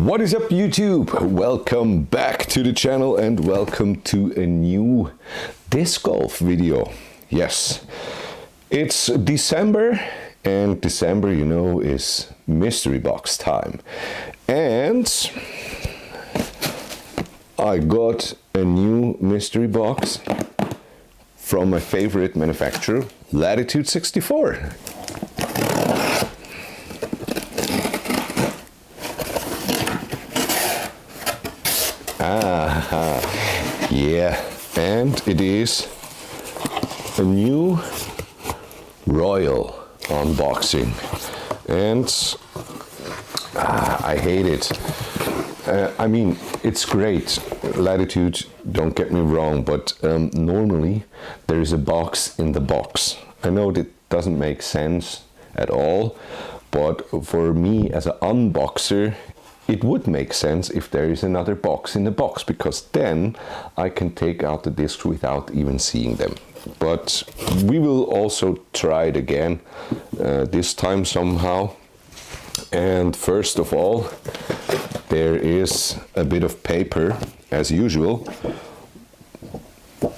What is up, YouTube? Welcome back to the channel and welcome to a new disc golf video. Yes, it's December, and December, you know, is mystery box time. And I got a new mystery box from my favorite manufacturer, Latitude64. Yeah, and it is a new Royal unboxing, and I hate it. I mean, it's great, Latitude, don't get me wrong, but normally there is a box in the box. I know that doesn't make sense at all, but for me as an unboxer, it would make sense if there is another box in the box, because then I can take out the discs without even seeing them. But we will also try it again this time somehow. And first of all, there is a bit of paper as usual,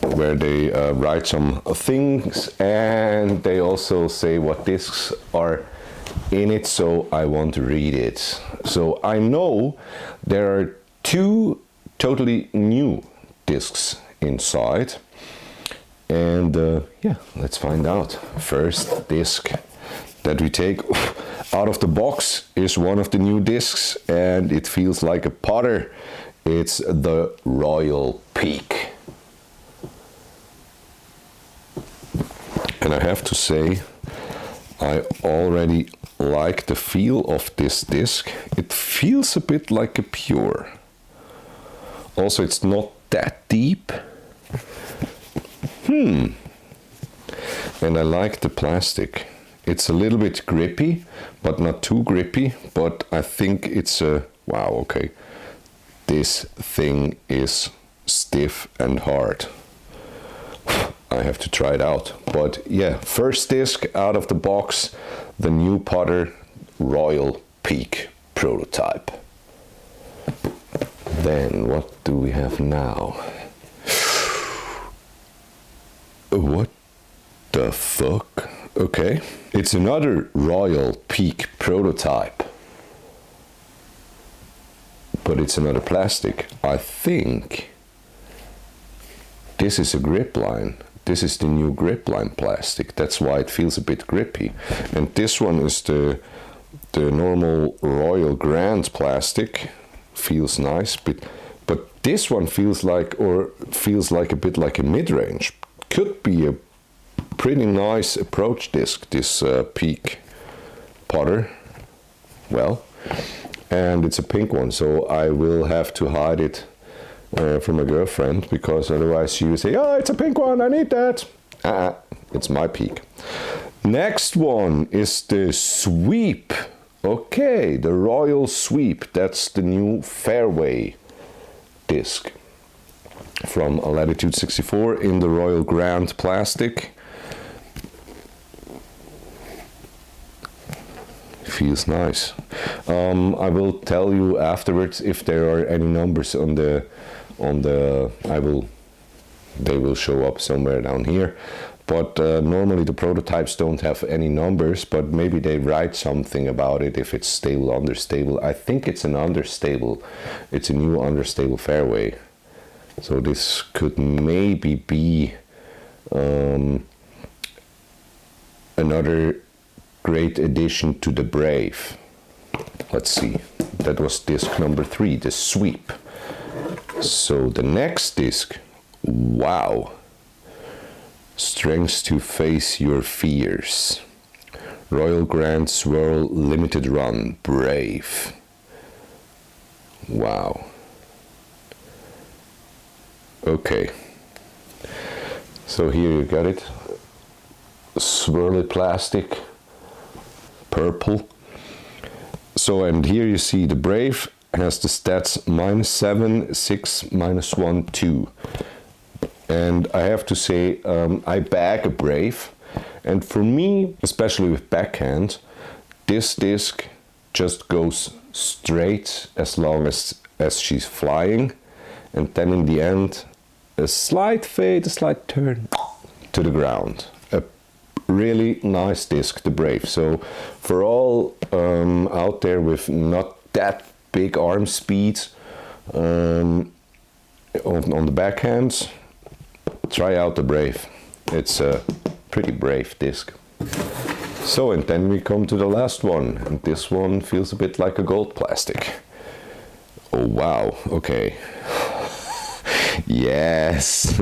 where they write some things, and they also say what discs are in it, so I want to read it. So I know there are two totally new discs inside, and yeah, let's find out. First disc that we take out of the box is one of the new discs, and it feels like a putter. It's the Royal Peak, and I have to say, I already like the feel of this disc. It feels a bit like a pure. Also, it's not that deep. And I like the plastic. It's a little bit grippy, but not too grippy. But I think it's a wow. Okay, this thing is stiff and hard. I have to try it out. But yeah, first disc out of the box, the new putter Royal Peak prototype. Then what do we have now? What the fuck? Okay, it's another Royal Peak prototype, but it's another plastic. I think this is a grip line. This is the new grip line plastic. That's why it feels a bit grippy. And this one is the normal Royal Grand plastic. Feels nice, but this one feels like a bit like a mid-range. Could be a pretty nice approach disc, this Peak putter. Well, and it's a pink one, so I will have to hide it from my girlfriend, because otherwise she will say, oh, it's a pink one, I need that. It's my Peak. Next one is the Sweep. Okay, the Royal Sweep. That's the new fairway disc from Latitude64 in the Royal Grand plastic. Feels nice. I will tell you afterwards if there are any numbers on the they will show up somewhere down here, but normally the prototypes don't have any numbers, but maybe they write something about it, if it's stable, understable. I think it's an understable, it's a new understable fairway, so this could maybe be another great addition to the Brave. Let's see, that was disc number 3, the Sweep. So the next disc, wow, Strength to Face Your Fears, Royal Grand Swirl Limited Run, Brave. Wow. Okay, so here you got it, swirly plastic, purple. So, and here you see the Brave has the stats -7, 6, -1, 2. And I have to say, I bag a Brave, and for me, especially with backhand, this disc just goes straight as long as she's flying, and then in the end a slight fade, a slight turn to the ground. A really nice disc, the Brave. So for all out there with not that big arm speed on the backhands, try out the Brave. It's a pretty brave disc. So, and then we come to the last one, and this one feels a bit like a gold plastic. Oh wow, okay. Yes.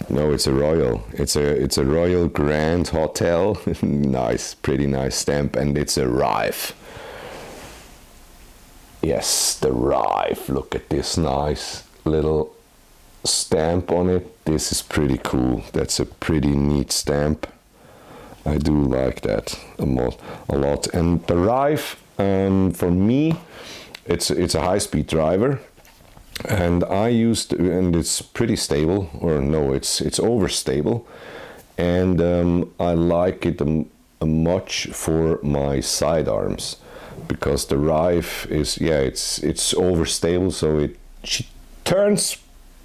No, it's a Royal. It's a Royal Grand Hotel. Nice, pretty nice stamp, and it's a Rive. Yes, the Rive. Look at this nice little stamp on it. This is pretty cool. That's a pretty neat stamp. I do like that a lot. And the Rive, for me, it's a high-speed driver, and and it's pretty stable, or no, it's overstable, and I like it much for my sidearms, because the Rive is, yeah, it's overstable, so she turns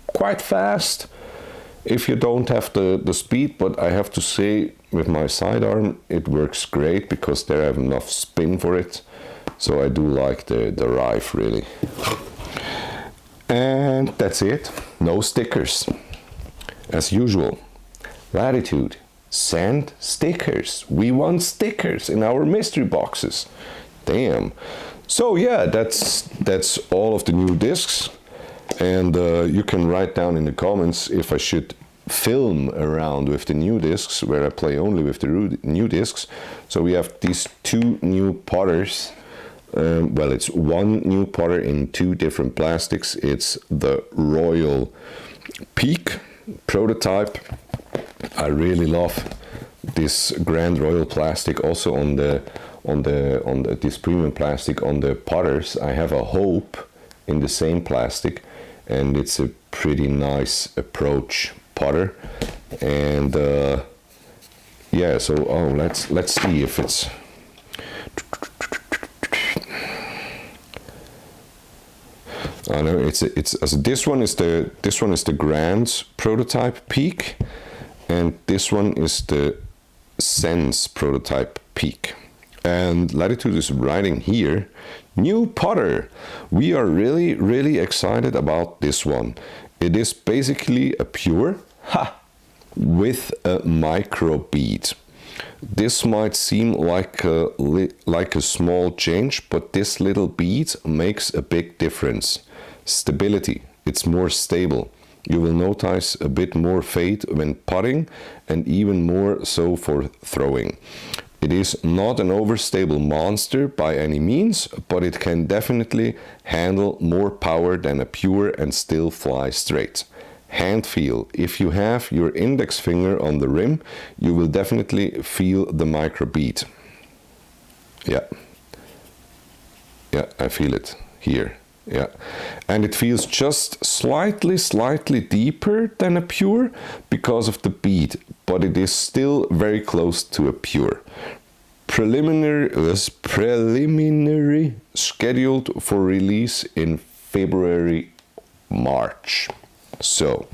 quite fast if you don't have the speed. But I have to say, with my sidearm, it works great because there I have enough spin for it. So I do like the Rive, really. And that's it. No stickers. As usual, Latitude, send stickers. We want stickers in our mystery boxes. Damn. So yeah, that's all of the new discs. And you can write down in the comments if I should film around with the new discs, where I play only with the new discs. So we have these two new putters. Well, it's one new putter in two different plastics. It's the Royal Peak prototype. I really love this Grand Royal plastic. Also on this premium plastic on the putters, I have a Hope in the same plastic, and it's a pretty nice approach putter. And yeah, so let's see if it's. I know this one is the Grand prototype Peak, and this one is the Sense prototype Peak. And Latitude is writing here, new putter. We are really excited about this one. It is basically a pure with a micro bead. This might seem like a small change, but this little bead makes a big difference. Stability, it's more stable. You will notice a bit more fade when putting, and even more so for throwing. It is not an overstable monster by any means, but it can definitely handle more power than a pure and still fly straight. Hand feel. If you have your index finger on the rim, you will definitely feel the micro bead. Yeah, I feel it here. Yeah, and it feels just slightly deeper than a pure because of the bead, but it is still very close to a pure. Preliminary scheduled for release in February, March. So,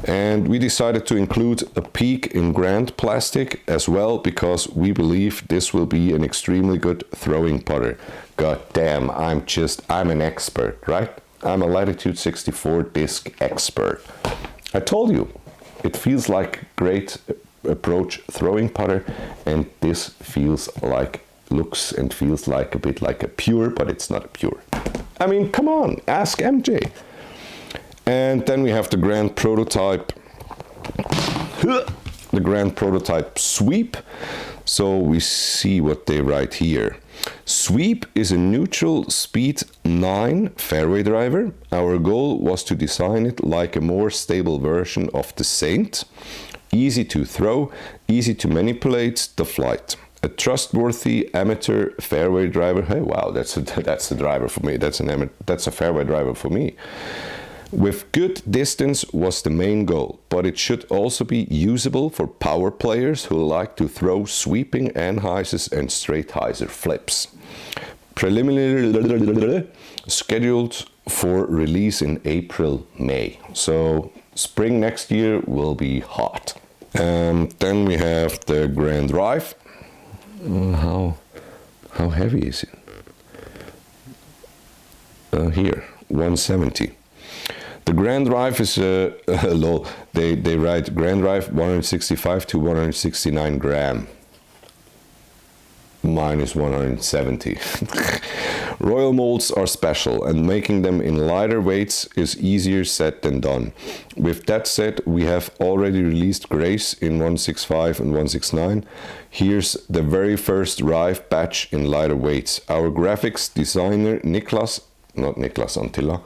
and we decided to include a Peak in Grand plastic as well, because we believe this will be an extremely good throwing putter. God damn, I'm an expert, right? I'm a Latitude64 disc expert. I told you, it feels like great approach throwing putter, and this looks and feels like a bit like a pure, but it's not a pure. I mean, come on, ask MJ. And then we have the Grand prototype, Sweep. So we see what they write here. Sweep is a neutral speed 9 fairway driver. Our goal was to design it like a more stable version of the Saint. Easy to throw, easy to manipulate the flight. A trustworthy amateur fairway driver. Hey, wow, that's a driver for me. That's a fairway driver for me. With good distance was the main goal, but it should also be usable for power players who like to throw sweeping anhyzers and straight hyzer flips. preliminary scheduled for release in April, May. So spring next year will be hot. Then we have the Grand Rive. How heavy is it? Here, 170. The Grand Rive is low. They write Grand Rive 165 to 169 gram. Mine is 170. Royal molds are special, and making them in lighter weights is easier said than done. With that said, we have already released grays in 165 and 169. Here's the very first Rive batch in lighter weights. Our graphics designer Niklas, not Niklas Antilla,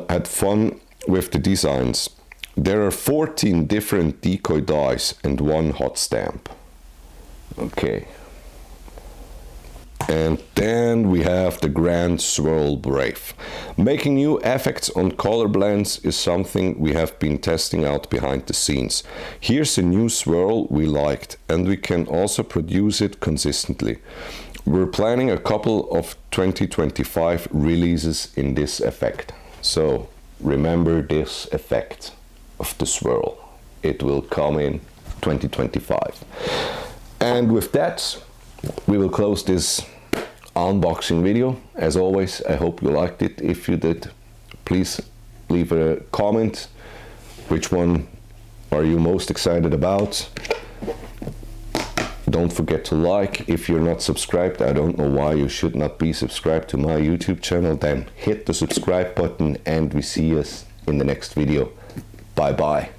had fun with the designs. There are 14 different decoy dies and one hot stamp. Okay. And then we have the Grand Swirl Brave. Making new effects on color blends is something we have been testing out behind the scenes. Here's a new swirl we liked, and we can also produce it consistently. We're planning a couple of 2025 releases in this effect. So remember this effect of the swirl. It will come in 2025. And with that, we will close this unboxing video. As always, I hope you liked it. If you did, please leave a comment. Which one are you most excited about? Don't forget to like. If you're not subscribed, I don't know why you should not be subscribed to my YouTube channel, then hit the subscribe button, and we see us in the next video. Bye bye.